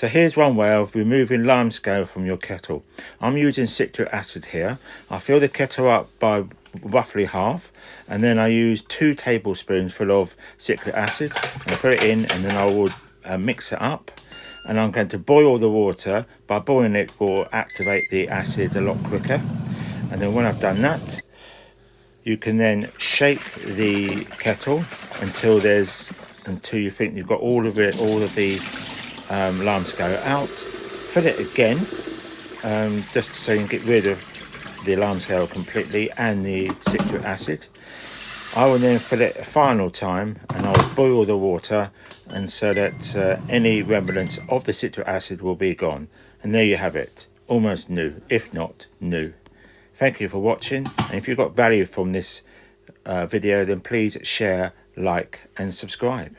So here's one way of removing limescale from your kettle. I'm using citric acid here. I fill the kettle up by roughly half, and then I use 2 tablespoons full of citric acid, and I put it in, and then I will mix it up, and I'm going to boil the water. By boiling it will activate the acid a lot quicker. And then when I've done that, you can then shake the kettle until you think you've got all of the limescale out. Fill it again, just so you can get rid of the limescale completely and the citric acid. I will then fill it a final time, and I will boil the water, and so that any remnants of the citric acid will be gone. And there you have it, almost new, if not new. Thank you for watching, and if you got value from this video, then please share, like and subscribe.